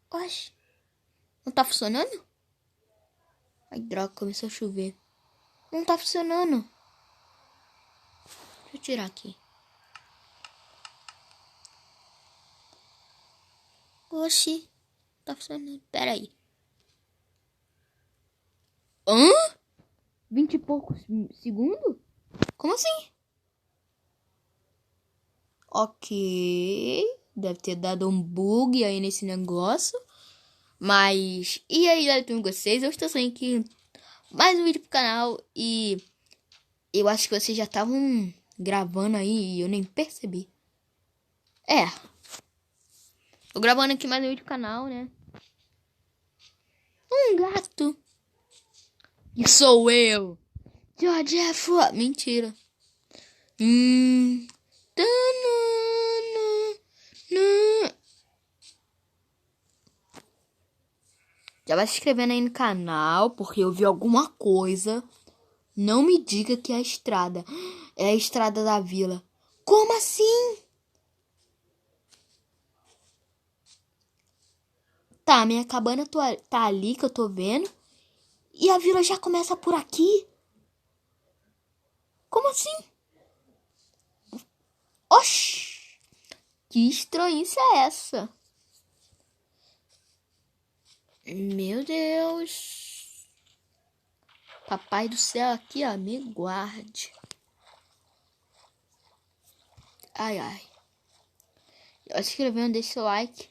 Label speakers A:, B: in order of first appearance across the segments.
A: Oxe, não tá funcionando? Ai, droga, começou a chover. Não tá funcionando. Deixa eu tirar aqui. Oxi, tá funcionando. Pera aí. Hã? 20 e poucos segundos? Como assim? Ok. Deve ter dado um bug aí nesse negócio. Mas, e aí, galera, tudo com vocês? Eu estou saindo aqui mais um vídeo pro canal. E eu acho que vocês já estavam gravando aí e eu nem percebi. Tô gravando aqui mais um vídeo pro canal, né? Um gato. E sou eu. George F. Mentira. Tanana. Já vai se inscrevendo aí no canal, porque eu vi alguma coisa. Não me diga que é a estrada. É a estrada da vila. Como assim? Tá, minha cabana tá ali que eu tô vendo. E a vila já começa por aqui? Como assim? Oxi! Que estranhice é essa? Meu Deus. Papai do céu aqui, ó, me guarde. Ai, ai. Já se inscrevendo, deixa seu like.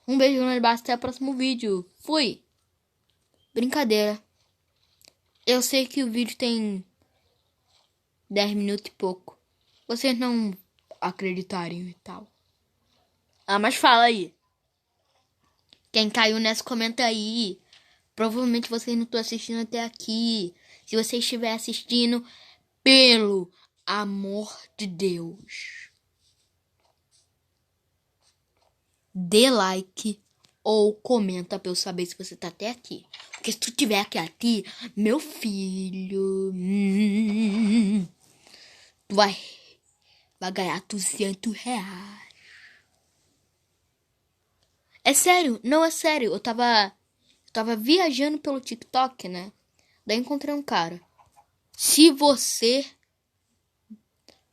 A: Um beijo grande, abraço, até o próximo vídeo. Fui! Brincadeira. Eu sei que o vídeo tem 10 minutos e pouco. Vocês não acreditariam e tal. Ah, mas fala aí. Quem caiu nessa, comenta aí. Provavelmente vocês não estão assistindo até aqui. Se você estiver assistindo, pelo amor de Deus, dê like ou comenta pra eu saber se você tá até aqui. Porque se tu tiver aqui, meu filho, tu vai ganhar R$ 200. É sério, não é sério. Eu tava viajando pelo TikTok, né? Daí encontrei um cara. Se você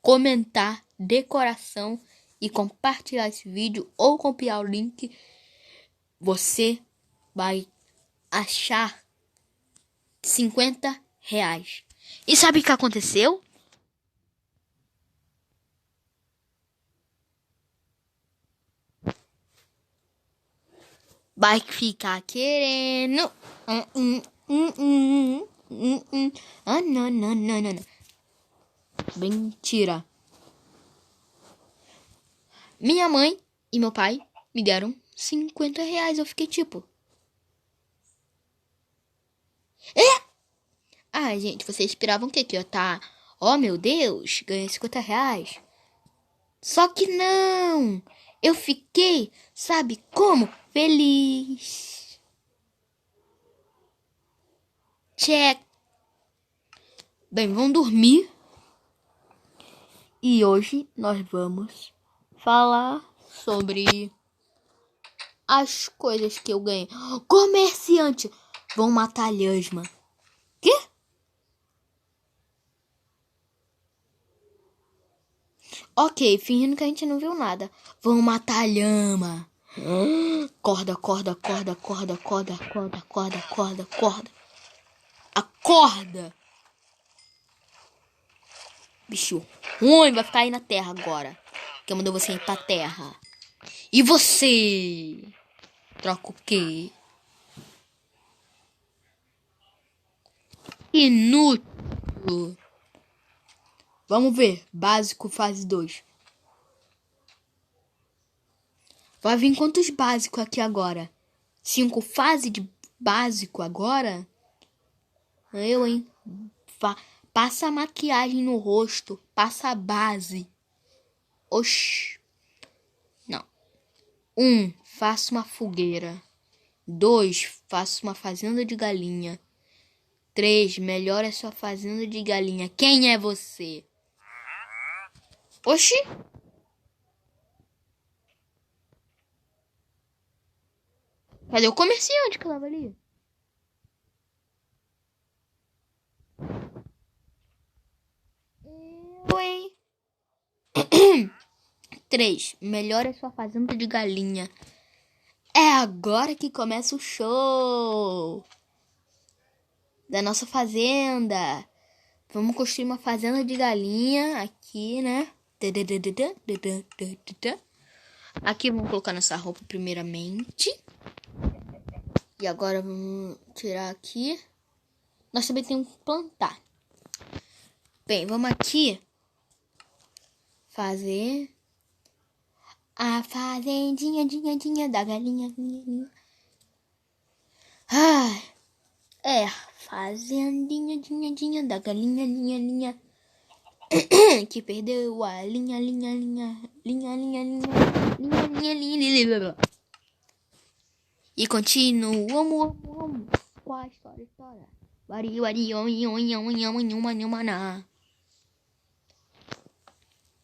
A: comentar de coração e compartilhar esse vídeo ou copiar o link, você vai achar R$ 50. E sabe o que aconteceu? Vai ficar querendo. Ah, não, não, não, não. Mentira. Minha mãe e meu pai me deram R$ 50. Eu fiquei tipo... Ah, gente, vocês esperavam o quê? Que eu tá... Oh, meu Deus, ganhei R$ 50. Só que não. Eu fiquei, sabe como? Feliz. Check. Bem, vamos dormir. E hoje nós vamos falar sobre as coisas que eu ganhei. Comerciante. Vão matar a Lhasma. Quê? Ok, fingindo que a gente não viu nada. Vão matar a lhama. Corda, corda, corda, corda, corda, corda, corda, corda, corda. Acorda! Bicho ruim, vai ficar aí na terra agora. Que mandou você ir pra terra. E você? Troca o quê? Inútil. Vamos ver. Básico, fase 2. Vai vir quantos básicos aqui agora? 5 fases de básico agora? Eu, hein? Passa maquiagem no rosto. Passa base. Oxi. Não. 1. Faça uma fogueira. 2. Faça uma fazenda de galinha. 3. Melhore a sua fazenda de galinha. Quem é você? Oxi. Cadê o comerciante que tava ali? Eu, hein? 3. Melhore a sua fazenda de galinha. É agora que começa o show da nossa fazenda. Vamos construir uma fazenda de galinha aqui, né? Aqui vamos colocar nossa roupa primeiramente. E agora vamos tirar aqui. Nós também temos que plantar. Bem, vamos aqui fazer a fazendinha da galinha. Ai, fazendinha da galinha. Que perdeu a linha. E continuamos com a história.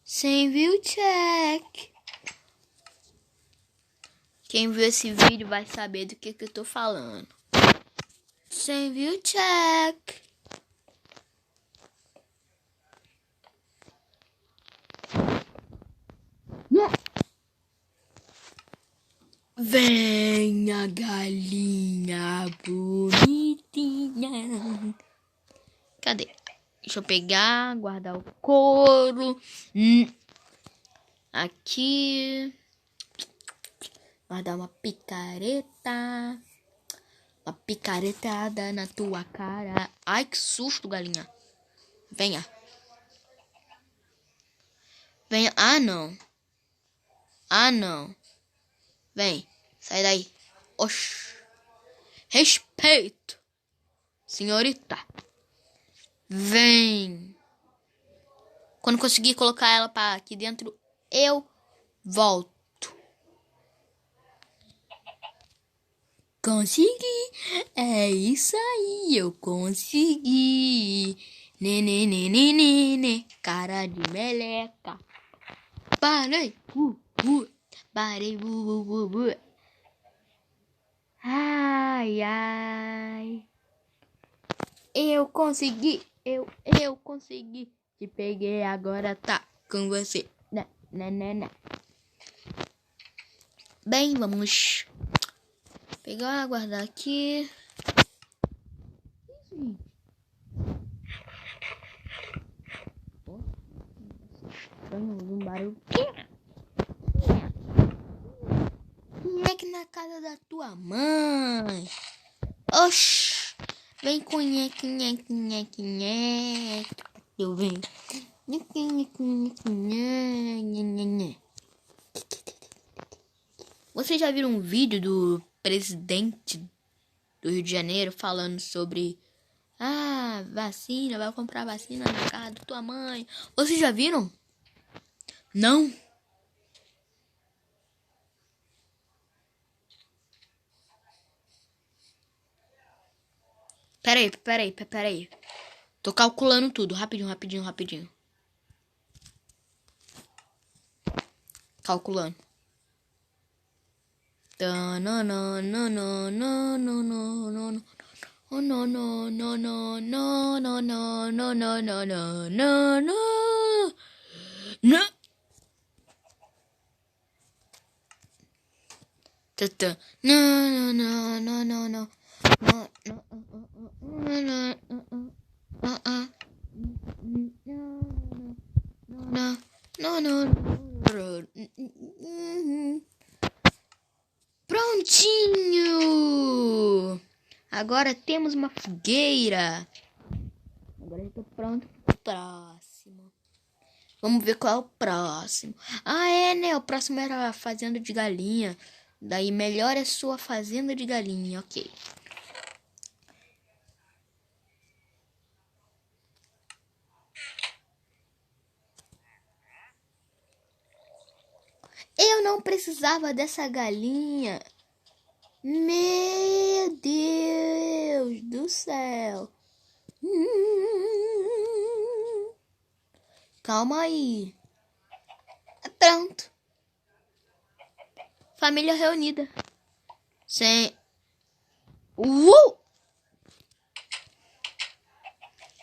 A: Sem view check. Quem viu esse vídeo vai saber do que eu tô falando. Sem view check. Vem a galinha bonitinha. Cadê? Deixa eu pegar, guardar o couro. Aqui. Guardar uma picareta. Uma picaretada na tua cara. Ai, que susto, galinha. Venha. Venha. Ah, não. Vem. Sai daí. Oxi. Respeito. Senhorita. Vem. Quando conseguir colocar ela para aqui dentro, eu volto. Consegui. É isso aí. Eu consegui. Nenê. Cara de meleca. Parei. Parei. Ai. Eu consegui. Eu consegui. Te peguei, agora tá com você. Né. Bem, vamos pegar, guardar aqui. Um barulho. Nheque na casa da tua mãe. Oxi. Vem com nheque. Eu venho. Nheque. Vocês já viram um vídeo do presidente do Rio de Janeiro falando sobre vacina, vai comprar vacina na casa da tua mãe? Vocês já viram? Não? Peraí. Tô calculando tudo, rapidinho. Calculando. Prontinho! Agora temos uma fogueira. Agora eu tô pronto pro próximo. Vamos ver qual é o próximo. O próximo era a fazenda de galinha. Daí melhora a sua fazenda de galinha, ok. Eu não precisava dessa galinha. Meu Deus do céu. Calma aí. Pronto. Família reunida. Sem...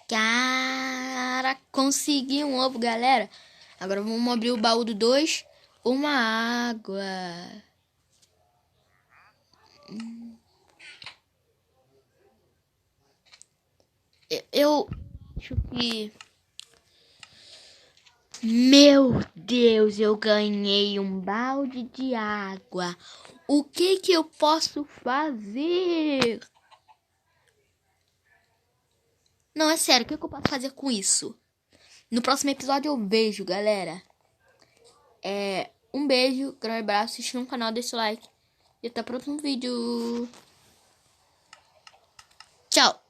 A: Cara, consegui um ovo, galera. Agora vamos abrir o baú do 2. Uma água. Eu acho que... Meu Deus, eu ganhei um balde de água. O que eu posso fazer? Não, é sério, o que eu posso fazer com isso? No próximo episódio eu vejo, galera. Um beijo, grande abraço, assiste no canal, deixa o like. E até o próximo vídeo. Tchau.